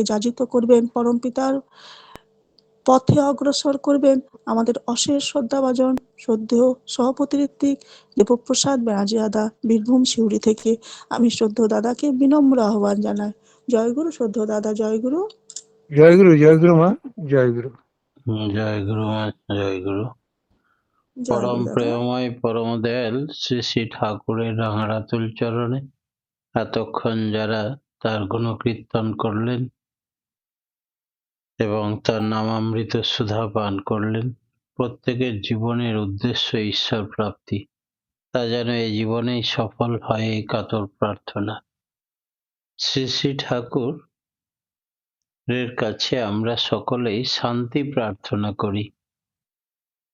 যাজিত করবেন, পরমপিতার পথে অগ্রসর করবেন। আমাদের অশেষ শ্রদ্ধাভাজন শ্রদ্ধেয় সভাপতি ঋত্বিক দেবপ্রসাদ ব্যানার্জি দাদা, বীরভূম সিউড়ি থেকে আমি শ্রদ্ধেয় দাদাকে বিনম্র আহ্বান জানাই। জয়গুরু শ্রদ্ধেয় দাদা, জয়গুরু। জয়গুরু, জয়গুরু মা, জয়গুরু। জয়গুরু মা, জয়গুরু। পরম জয়গুরু দাদা। প্রেমময় পরম দয়াল শ্রী শ্রী ঠাকুরের রাঙারাতুল চরণে এতক্ষণ যারা তার গুণকীর্তন করলেন এবং তার নামামৃত সুধা পান করলেন, প্রত্যেকের জীবনের উদ্দেশ্য ঈশ্বর প্রাপ্তি, তা যেন এই জীবনেই সফল হয়, এই কাতর প্রার্থনা। শ্রী শ্রী ঠাকুরের কাছে আমরা সকলেই শান্তি প্রার্থনা করি।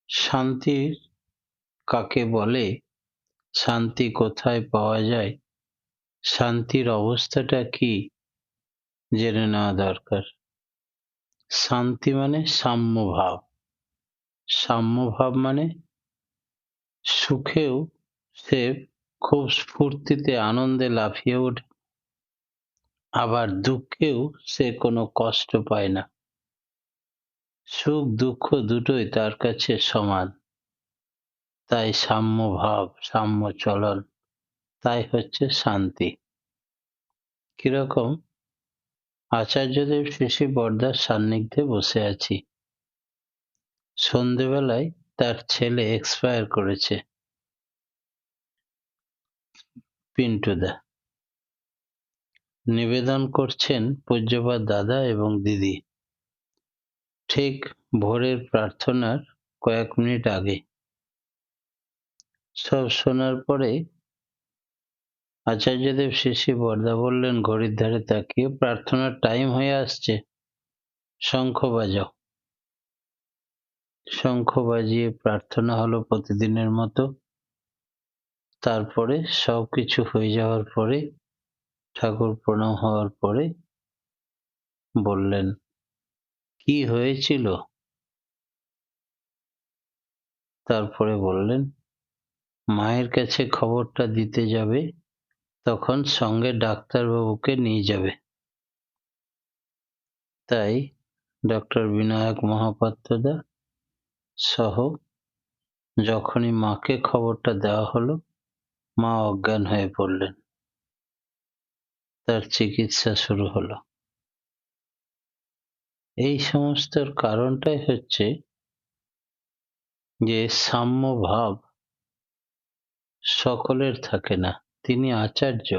শান্তি কাকে বলে, শান্তি কোথায় পাওয়া যায়, শান্তির অবস্থাটা কি জেনে নেওয়া দরকার। শান্তি মানে সাম্যভাব। সাম্যভাব মানে সুখেও সে খুব স্ফূর্তিতে আনন্দে লাফিয়ে ওঠে, আবার দুঃখেও সে কোনো কষ্ট পায় না। সুখ দুঃখ দুটোই তার কাছে সমান, তাই সাম্যভাব, সাম্য চলন, তাই হচ্ছে শান্তি। কিরকম? আচার্যদেব শ্রী বরদার সান্নিধ্যে বসে আছি, সন্ধেবেলায় তার ছেলে এক্সপায়ার করেছে, পিন্টুদা। নিবেদন করছেন পূজ্যপাদ দাদা এবং দিদি, ঠিক ভোরের প্রার্থনার কয়েক মিনিট আগে। সব শোনার পরে আচার্যদেব শ্রী বরদা বললেন ঘড়ির ধারে তাকিয়ে, প্রার্থনার টাইম হয়ে আসছে, শঙ্খ বাজাও। শঙ্খ বাজিয়ে প্রার্থনা হলো প্রতিদিনের মতো। তারপরে সব কিছু হয়ে যাওয়ার পরে, ঠাকুর প্রণাম হওয়ার পরে বললেন কি হয়েছিল। তারপরে বললেন মায়ের কাছে খবরটা দিতে যাবে, তখন সঙ্গে ডাক্তারবাবুকে নিয়ে যাবে। তাই ডক্টর বিনায়ক মহাপাত্রদা সহ যখনই মাকে খবরটা দেওয়া হলো, মা অজ্ঞান হয়ে পড়লেন। তার চিকিৎসা শুরু হলো। এই সমস্তর কারণটাই হচ্ছে যে সাম্য ভাব সকলের থাকে না। তিনি আচার্য,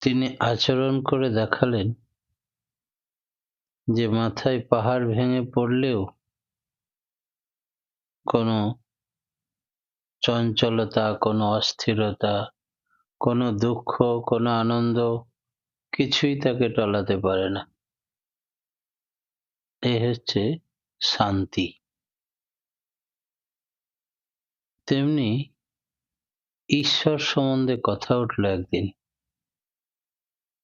তিনি আচরণ করে দেখালেন যে মাথায় পাহাড় ভেঙে পড়লেও কোনো চঞ্চলতা, কোনো অস্থিরতা, কোনো দুঃখ, কোনো আনন্দ কিছুই তাকে টলাতে পারে না। এই হচ্ছে শান্তি। তেমনি ঈশ্বর সম্বন্ধে কথা উঠল একদিন।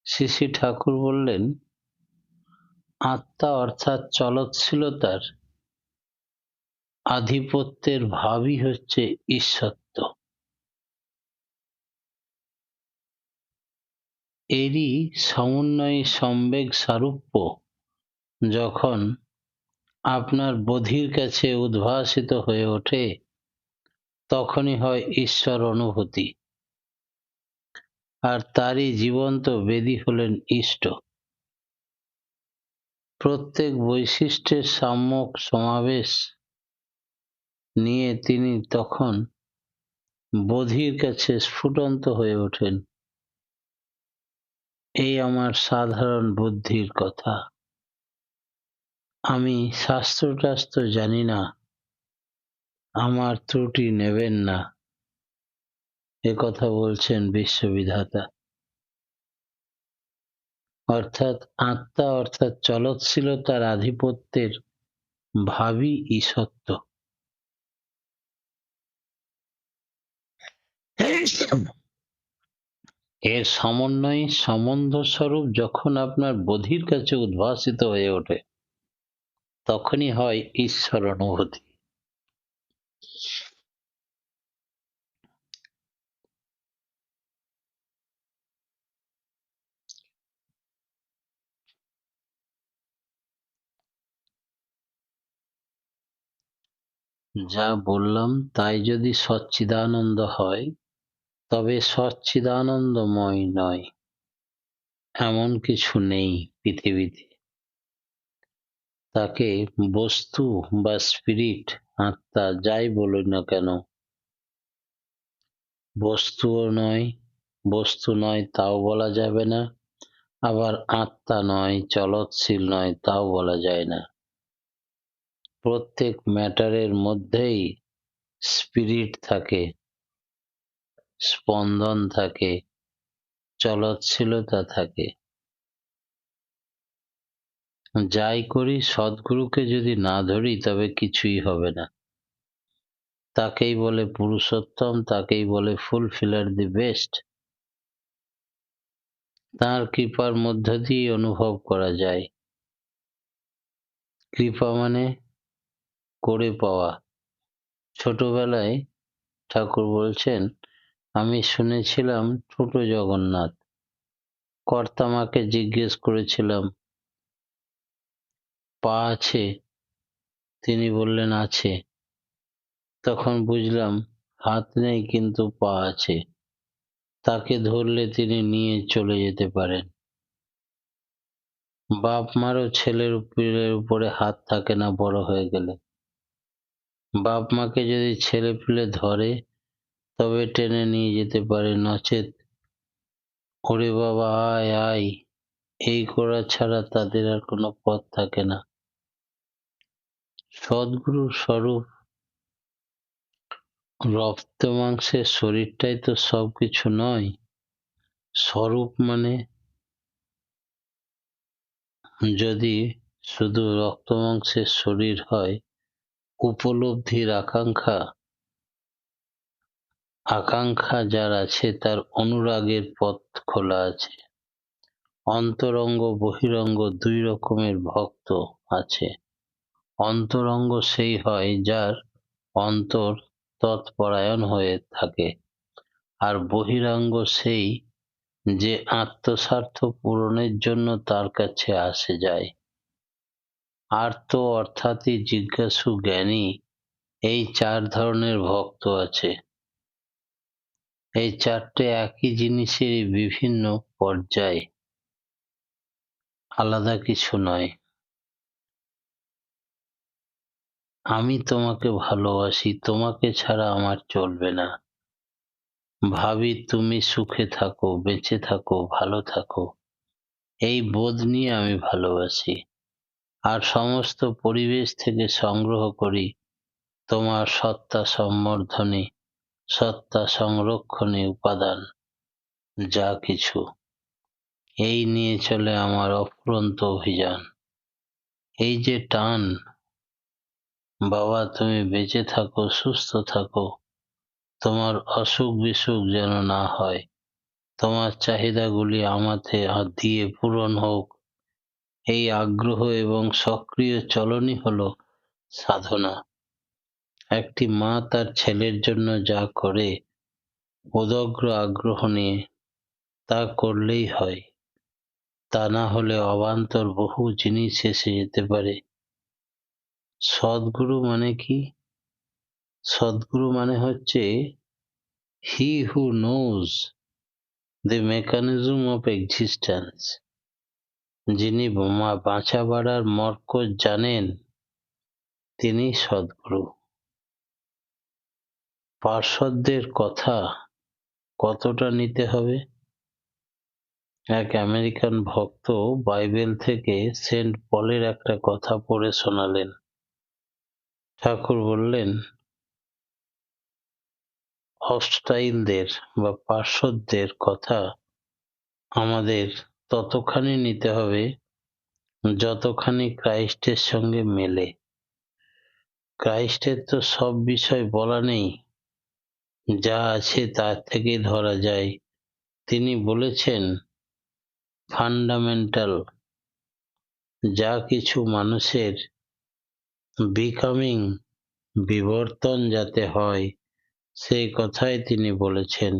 শ্রী শ্রী ঠাকুর বললেন আত্মা অর্থাৎ চলৎশীলতার আধিপত্যের ভাবই হচ্ছে ঈশ্বরত্ব। এরই সমন্বয়ে সম্বেগ সারূপ্য যখন আপনার বোধির কাছে উদ্ভাসিত হয়ে ওঠে, তখনই হয় ঈশ্বর অনুভূতি। আর তারই জীবন্ত বেদী হলেন ইষ্ট। প্রত্যেক বৈশিষ্ট্যের সাম্যক সমাবেশ নিয়ে তিনি তখন বোধির কাছে স্ফুটন্ত হয়ে ওঠেন। এই আমার সাধারণ বুদ্ধির কথা, আমি শাস্ত্র টাস্ত্র জানি না, আমার ত্রুটি নেবেন না, এ কথা বলছেন বিশ্ববিধাতা। অর্থাৎ আত্মা অর্থাৎ চলৎশীলতার আধিপত্যের ভাবই ঈশত্ব। এর সমন্বয়ে সম্বন্ধ স্বরূপ যখন আপনার বোধির কাছে উদ্ভাসিত হয়ে ওঠে, তখনই হয় ঈশ্বর অনুভূতি। যা বললাম তাই যদি সচ্চিদানন্দ হয়, তবে সচ্চিদানন্দময় নয় এমন কিছু নেই পৃথিবীতে। তাকে বস্তু বা স্পিরিট, আত্মা যাই বলি না কেন, বস্তু নয় তাও বলা যাবে না, আবার আত্মা নয়, চলৎশীল নয় তাও বলা যায় না। প্রত্যেক ম্যাটারের মধ্যেই স্পিরিট থাকে, স্পন্দন থাকে, চলৎশীলতা থাকে। যাই করি সদ্গুরুকে যদি না ধরি তবে কিছুই হবে না। তাকেই বলে পুরুষোত্তম, তাকেই বলে ফুলফিলার দি বেস্ট। তাঁর কৃপার মধ্য দিয়ে অনুভব করা যায়। কৃপা মানে করে পাওয়া। ছোটবেলায় ঠাকুর বলছেন, আমি শুনেছিলাম ছোট জগন্নাথ। কর্তামাকে জিজ্ঞেস করেছিলাম, পা আছে? তিনি বললেন আছে। তখন বুঝলাম হাত নেই কিন্তু পা আছে। তাকে ধরলে তিনি নিয়ে চলে যেতে পারেন। বাপ মারও ছেলের উপরে হাত থাকে না বড় হয়ে গেলে। বাপ মাকে যদি ছেলে পিলে ধরে তবে টেনে নিয়ে যেতে পারে, নচেৎ ওরে বাবা আয় আয় এই করা ছাড়া তাদের আর কোনো পথ থাকে না। সদ্গুরুর স্বরূপ রক্ত মাংসের শরীরটাই তো সবকিছু নয়। স্বরূপ মানে যদি শুধু রক্ত মাংসের শরীর হয়, উপলব্ধির আকাঙ্ক্ষা যার আছে তার অনুরাগের পথ খোলা আছে। অন্তরঙ্গ বহিরঙ্গ দুই রকমের ভক্ত আছে। অন্তরঙ্গ সেই হয় যার অন্তর তৎপরায়ণ হয়ে থাকে, আর বহিরাঙ্গ সেই যে আত্মস্বার্থ পূরণের জন্য তার কাছে আসে যায়। আর্ত অর্থাৎই জিজ্ঞাসু জ্ঞানী, এই চার ধরনের ভক্ত আছে। এই চারটে একই জিনিসেরই বিভিন্ন পর্যায়, আলাদা কিছু নয়। আমি তোমাকে ভালোবাসি, তোমাকে ছাড়া আমার চলবে না। ভাবি তুমি সুখে থাকো, বেঁচে থাকো, ভালো থাকো, এই বোধ নিয়ে আমি ভালোবাসি। আর সমস্ত পরিবেশ থেকে সংগ্রহ করি তোমার সত্তা সম্বর্ধনে, সত্তা সংরক্ষণে উপাদান যা কিছু। এই নিয়ে চলে আমার অফুরন্ত অভিযান। এই যে টান, বাবা তুমি বেঁচে থাকো, সুস্থ থাকো, তোমার অসুখ বিসুখ যেন না হয়, তোমার চাহিদাগুলি আমাতে দিয়ে পূরণ হোক, এই আগ্রহ এবং সক্রিয় চলনই হলো সাধনা। একটি মা তার ছেলের জন্য যা করে উদগ্র আগ্রহ নিয়ে, তা করলেই হয়। তা না হলে অবান্তর বহু জিনিস এসে যেতে পারে। সদ্গুরু মানে কি? সদ্গুরু মানে হচ্ছে he who knows the mechanism of existence, যিনি বাঁচা বাড়ার মর্কজ জানেন, তিনি সদ্গুরু। পার্শ্বদের কথা কতটা নিতে হবে? এক আমেরিকান ভক্ত বাইবেল থেকে সেন্ট পলের একটা কথা পড়ে শোনালেন। ঠাকুর বললেন, হস্টাইলদের বা পার্শ্বদের কথা আমাদের ততখানি নিতে হবে যতখানি ক্রাইস্টের সঙ্গে মেলে। ক্রাইস্টের তো সব বিষয় বলা নেই, যা আছে তার থেকেই ধরা যায়। তিনি বলেছেন ফান্ডামেন্টাল যা কিছু মানুষের বিকামিং, বিবর্তন যাতে হয় সেই কথাই তিনি বলেছেন।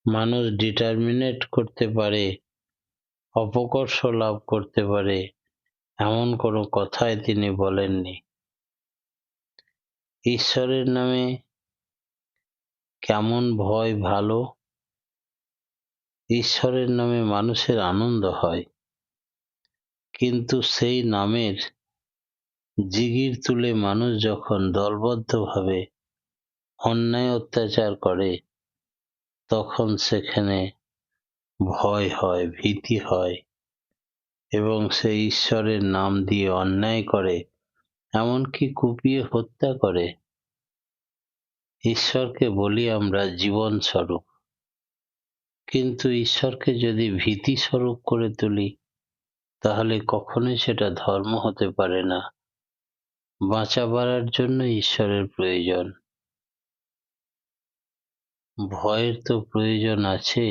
মানুষ ডিটারমিনেট করতে পারে, অপকর্ষ লাভ করতে পারে, এমন কোনো কথাই তিনি বলেননি। ঈশ্বরের নামে কেমন ভয় ভালো, ঈশ্বরের নামে মানুষের আনন্দ হয়, কিন্তু সেই নামের জিগির তুলে মানুষ যখন দলবদ্ধভাবে অন্যায় অত্যাচার করে, তখন সেখানে ভয় হয়, ভীতি হয় এবং সে ঈশ্বরের নাম দিয়ে অন্যায় করে, এমনকি কুপিয়ে হত্যা করে। ঈশ্বরকে বলি আমরা জীবন স্বরূপ, কিন্তু ঈশ্বরকে যদি ভীতি স্বরূপ করে তুলি, তাহলে কখনোই সেটা ধর্ম হতে পারে না। বাঁচাবার জন্য ঈশ্বরের প্রয়োজন। ভয়ের তো প্রয়োজন আছে,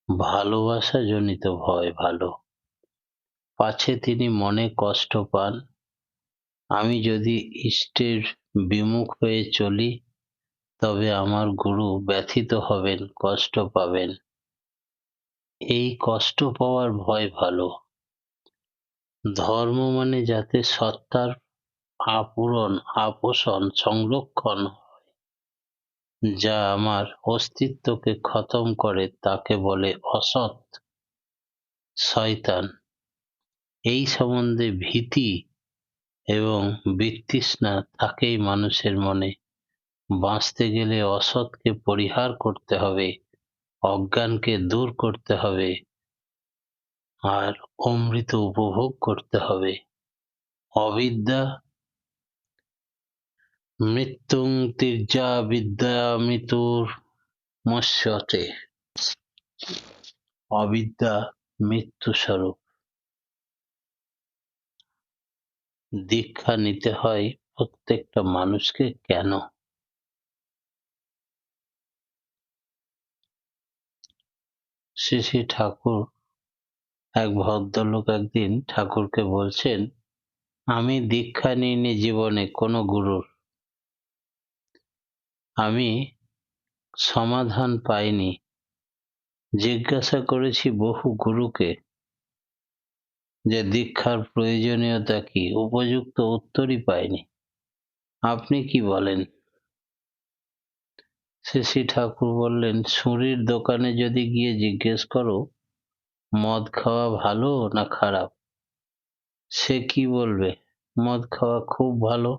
ভালোবাসা জনিত ভয় ভালো। পাছে তিনি মনে কষ্ট পান, আমি যদি ইষ্টের বিমুখ হয়ে চলি, তবে আমার গুরু ব্যথিত হবেন, কষ্ট পাবেন। এই কষ্ট পাওয়ার ভয় ভালো। ধর্ম মানে যাতে সত্তার আপূরণ, আপোষণ, সংরক্ষণ হয়, যা আমার অস্তিত্বকে খতম করে তাকে বলে অসৎ, শয়তান। এই সম্বন্ধে ভীতি এবং বিতৃষ্ণা থাকেই মানুষের মনে। বাঁচতে গেলে অসৎকে পরিহার করতে হবে, অজ্ঞানকে দূর করতে হবে, আর অমৃত উপভোগ করতে হবে। অবিদ্যা মৃত্যুং তির্যা বিদ্যা মৃত্যুর মস্যতে। অবিদ্যা মৃত্যু স্বরূপ। দীক্ষা নিতে হয় প্রত্যেকটা মানুষকে কেন? শ্রী শ্রী ঠাকুর, এক ভদ্রলোক একদিন ঠাকুরকে বলছেন, আমি দীক্ষা নিইনি জীবনে কোনো গুরুর, আমি সমাধান পাইনি, জিজ্ঞাসা করেছি বহু গুরুকে যে দীক্ষার প্রয়োজনীয়তা কি, উপযুক্ত উত্তরই পাইনি। আপনি কি বলেন? শ্রী ঠাকুর বললেন, সুরির দোকানে যদি গিয়ে জিজ্ঞেস করো মদ খাওয়া ভালো না খারাপ, সে কি বলবে? মদ খাওয়া খুব ভালো।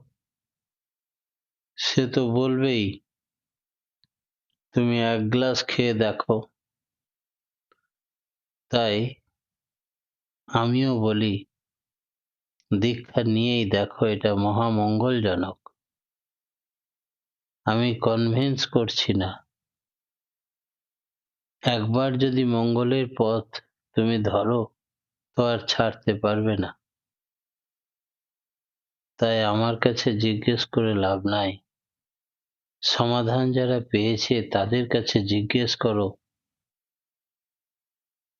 সে তো বলবেই, তুমি এক গ্লাস খেয়ে দেখো। তাই আমিও বলি, দীক্ষা নিয়েই দেখো, এটা মহামঙ্গলজনক। আমি কনভিন্স করছি না। একবার যদি মঙ্গলের পথ তুমি ধরো, তো আর ছাড়তে পারবে না। তাই আমার কাছে জিজ্ঞেস করে লাভ নাই। সমাধান যারা পেয়েছে তাদের কাছে জিজ্ঞেস করো।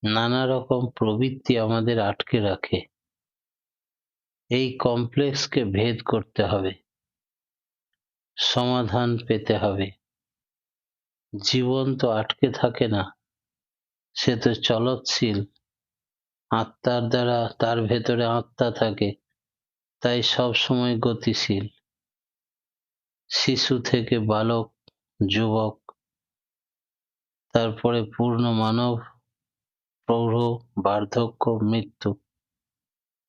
নানা রকম প্রবৃত্তি আমাদের আটকে রাখে। এই কমপ্লেক্সকে ভেদ করতে হবে, সমাধান পেতে হবে। জীবন তো আটকে থাকে না, সে তো চলৎশীল। আত্মার দ্বারা, তার ভেতরে আত্মা থাকে, তাই সব সময় গতিশীল। শিশু থেকে বালক, যুবক, তারপরে পূর্ণ মানব, প্রৌঢ়, বার্ধক্য, মৃত্যু।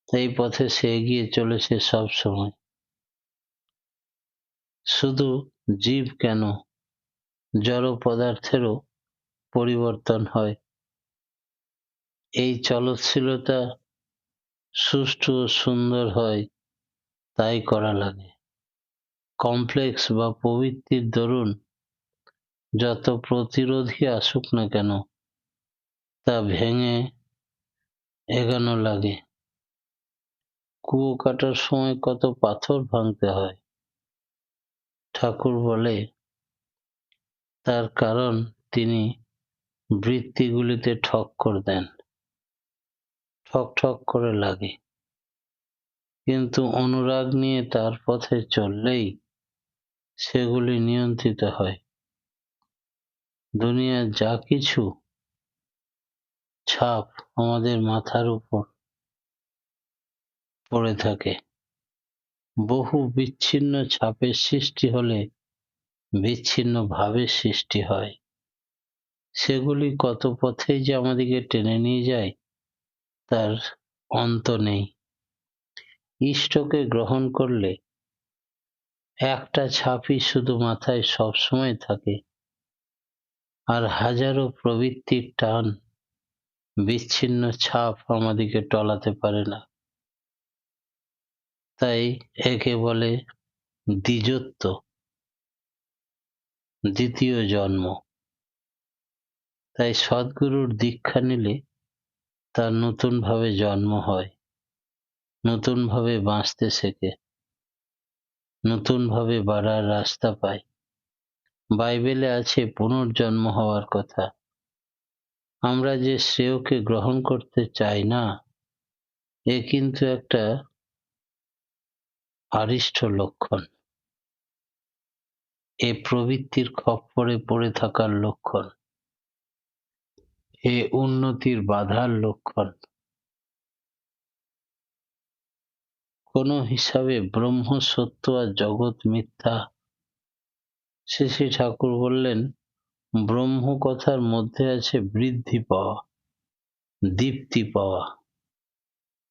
এই পথে সে এগিয়ে চলেছে সব সময়। শুধু জীব কেন, জড় পদার্থেরও পরিবর্তন হয়। এই চলৎশীলতা সুষ্ঠু ও সুন্দর হয়, তাই করা লাগে। কমপ্লেক্স বা প্রবৃত্তির দরুন যত প্রতিরোধী আসুক না কেন, তা ভেঙে এগানো লাগে। কুয়ো কাটার সময় কত পাথর ভাঙতে হয়। ঠাকুর বলে, তার কারণ তিনি বৃত্তিগুলিতে ঠক্কর দেন, ঠক ঠক করে লাগে। কিন্তু অনুরাগ নিয়ে তার পথে চললেই সেগুলি নিয়ন্ত্রিত হয়। দুনিয়ার যা কিছু ছাপ আমাদের মাথার উপর পড়ে থাকে, বহু বিচ্ছিন্ন ছাপের সৃষ্টি হলে বিচ্ছিন্ন ভাবের সৃষ্টি হয়। সেগুলি কত পথেই যে আমাদেরকে টেনে নিয়ে যায় তার অন্ত নেই। ইষ্টকে গ্রহণ করলে একটা ছাপই শুধু মাথায় সবসময় থাকে, আর হাজারো প্রবৃত্তির টান বিচ্ছিন্ন ছাপ আমাদেরকে টলাতে পারে না। তাই একে বলে দ্বিজত্ব, দ্বিতীয় জন্ম। তাই সদ্গুরুর দীক্ষা নিলে তার নতুন ভাবে জন্ম হয়, নতুন ভাবে বাঁচতে শেখে, নতুন ভাবে বাড়ার রাস্তা পায়। বাইবেলে আছে পুনর্জন্ম হওয়ার কথা। আমরা যে শ্রেয়কে গ্রহণ করতে চাই না, এ কিন্তু একটা আরিষ্ট লক্ষণ। এ প্রবৃত্তির খপ্পরে পড়ে থাকার লক্ষণ, এ উন্নতির বাধার লক্ষণ। কোন হিসাবে ব্রহ্ম সত্য আর জগৎ মিথ্যা। শ্রী ঠাকুর বললেন, ব্রহ্ম কথার মধ্যে আছে বৃদ্ধি পাওয়া, দীপ্তি পাওয়া।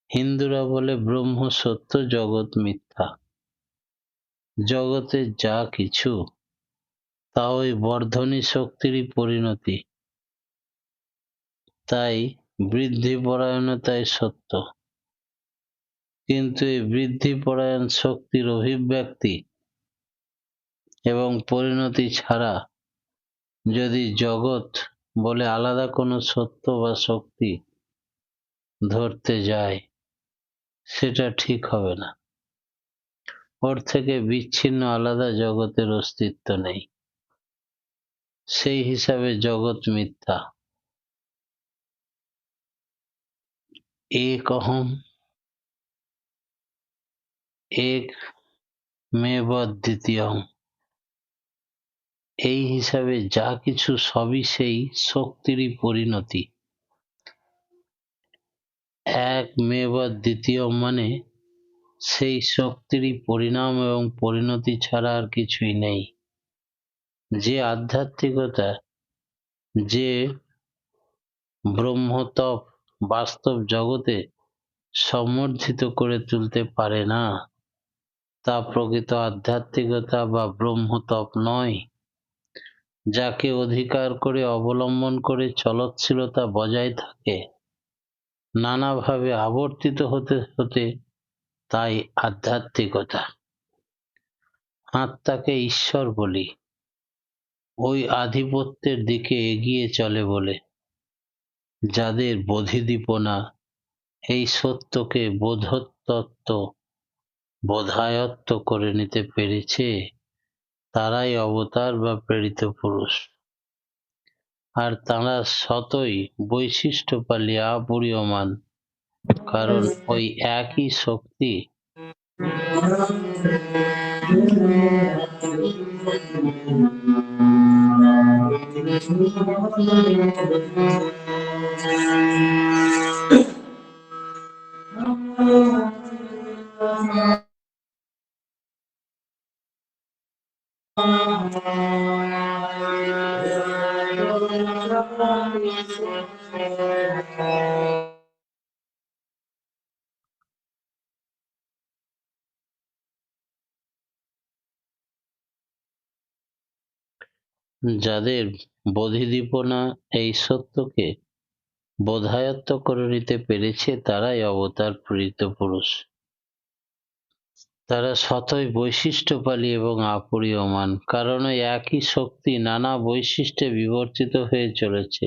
হিন্দুরা বলে ব্রহ্ম সত্য, জগৎ মিথ্যা। জগতের যা কিছু তা ওই বর্ধনী শক্তিরই পরিণতি। তাই বৃদ্ধিপরায়ণতাই সত্য। কিন্তু এই বৃদ্ধিপরায়ণ শক্তির অভিব্যক্তি এবং পরিণতি ছাড়া যদি জগৎ বলে আলাদা কোনো সত্য বা শক্তি ধরতে যায়, সেটা ঠিক হবে না। ওর থেকে বিচ্ছিন্ন আলাদা জগতের অস্তিত্ব নেই। সেই হিসাবে জগৎ মিথ্যা। এক অহম এক মেব দ্বিতীয়ম। এই হিসাবে যা কিছু সবই সেই শক্তিরই পরিণতি। এক মেব দ্বিতীয়ম মানে সেই শক্তিরই পরিণাম এবং পরিণতি ছাড়া আর কিছুই নেই। যে আধ্যাত্মিকতা, যে ব্রহ্মতপ বাস্তব জগতে সমর্থিত করে তুলতে পারে না, তা প্রকৃত আধ্যাত্মিকতা বা ব্রহ্মতপ নয়। যাকে অধিকার করে অবলম্বন করে চলৎশীলতা বজায় থাকে, নানাভাবে আবর্তিত হতে হতে, তাই আধ্যাত্মিকতা। আত্মাকে ঈশ্বর বলি, ওই আধিপত্যের দিকে এগিয়ে চলে বলে। যাদের বোধিদীপনা এই সত্যকে বোধতত্ত্ব, বোধায়ত্ত করে নিতে পেরেছে, তারাই অবতার বা প্রেরিত পুরুষ। আর তারা সতই বৈশিষ্ট্য পালিয়ে অপরিয়মান, কারণ ওই একই শক্তি যাদের বোধিদীপনা এই সত্যকে বোধায়ত্ত করে নিতে পেরেছে, তারাই অবতার প্রেরিত পুরুষ। তারা সতই বৈশিষ্ট্যপালী এবং অপরিয়মান, কারণ ওই একই শক্তি নানা বৈশিষ্ট্যে বিবর্তিত হয়ে চলেছে।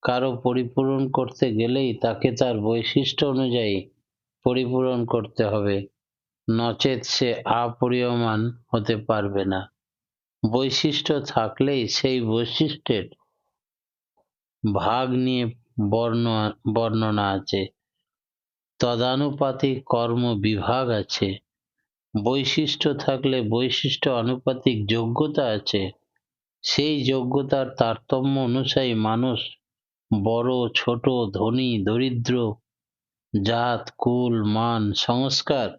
কারো পরিপূরণ করতে গেলেই তাকে তার বৈশিষ্ট্য অনুযায়ী পরিপূরণ করতে হবে, নচেৎ সে অপরিয়মান হতে পারবে না। বৈশিষ্ট্য থাকলেই সেই বৈশিষ্ট্যের ভাগ নিয়ে বর্ণনা আছে, তদানুপাতিক কর্ম বিভাগ আছে। বৈশিষ্ট্য থাকলে বৈশিষ্ট্য আনুপাতিক যোগ্যতা আছে। সেই যোগ্যতার তারতম্য অনুযায়ী মানুষ বড় ছোট, ধনী দরিদ্র, জাত কুল মান সংস্কার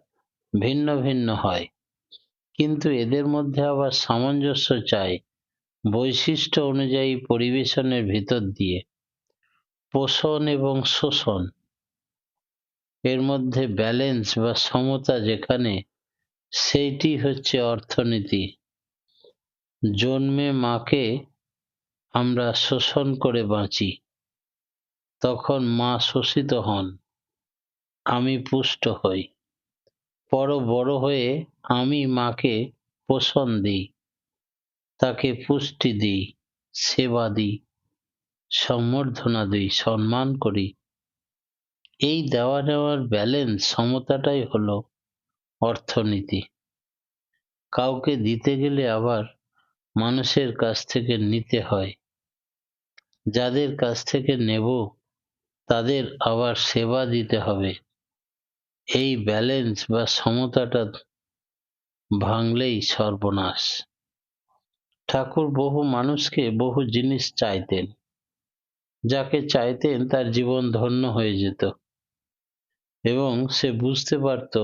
ভিন্ন ভিন্ন হয়, কিন্তু এদের মধ্যে আবার সামঞ্জস্য চাই বৈশিষ্ট্য অনুযায়ী পরিবেশনের ভিতর দিয়ে। পোষণ এবং শোষণ, এর মধ্যে ব্যালেন্স বা সমতা যেখানে, সেইটি হচ্ছে অর্থনীতি। জন্মে মাকে আমরা শোষণ করে বাঁচি, তখন মা শোষিত হন, আমি পুষ্ট হই। বড় হয়ে আমি মাকে পোষণ দিই, তাকে পুষ্টি দিই, সেবা দিই, সম্বর্ধনা দিই, সম্মান করি। এই দেওয়া নেওয়ার ব্যালেন্স, সমতাটাই হলো অর্থনীতি। কাউকে দিতে গেলে আবার মানুষের কাছ থেকে নিতে হয়, যাদের কাছ থেকে নেব তাদের আবার সেবা দিতে হবে। এই ব্যালেন্স বা সমতাটা ভাঙলেই সর্বনাশ। ঠাকুর বহু মানুষকে বহু জিনিস চাইতেন, যাকে চাইতেন তার জীবন ধন্য হয়ে যেত এবং সে বুঝতে পারত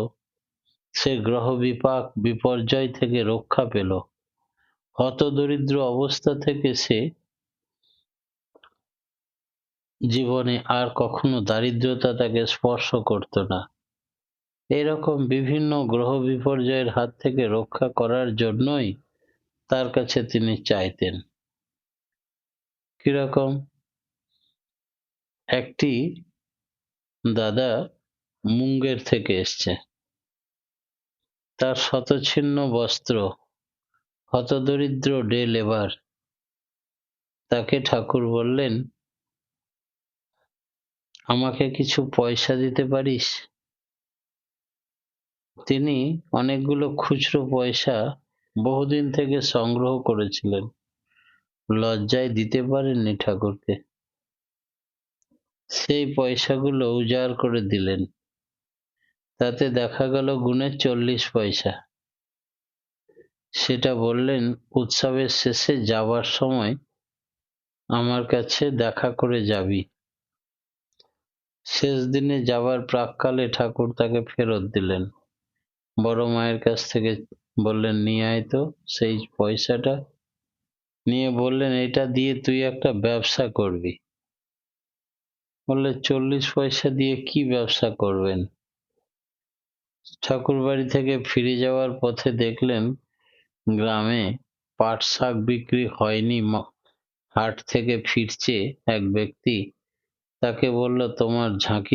সে গ্রহ বিপাক বিপর্যয় থেকে রক্ষা পেল, হতদরিদ্র অবস্থা থেকে সে জীবনে আর কখনো দারিদ্রতা তাকে স্পর্শ করতো না। এরকম বিভিন্ন গ্রহ বিপর্যয়ের হাত থেকে রক্ষা করার জন্যই তার কাছে তিনি চাইতেন। কিরকম? একটি দাদা মুঙ্গের থেকে এসছে, তার শতছিন্ন বস্ত্র, হতদরিদ্র ডে লেবার। তাকে ঠাকুর বললেন, আমাকে কিছু পয়সা দিতে পারিস? তিনি অনেকগুলো খুচরো পয়সা বহুদিন থেকে সংগ্রহ করেছিলেন, লজ্জায় দিতে পারেননি ঠাকুরকে। সেই পয়সাগুলো উজাড় করে দিলেন, তাতে দেখা গেল গুণে 40 পয়সা। সেটা বললেন, উৎসবের শেষে যাবার সময় আমার কাছে দেখা করে যাবি। শেষ দিনে যাবার প্রাক্কালে ঠাকুর তাকে ফেরত দিলেন। বড় মায়ের কাছ থেকে বললেন, নিয়ে আয় তো সেই পয়সাটা। নিয়ে বললেন, এটা দিয়ে তুই একটা ব্যবসা করবি। বললে, 40 পয়সা দিয়ে কি ব্যবসা করবেন? ঠাকুর বাড়ি থেকে ফিরে যাওয়ার পথে দেখলেন গ্রামে পাট শাক বিক্রি হয়নি, হাট থেকে ফিরছে এক ব্যক্তি। তাকে বলল, তোমার ঝাঁকি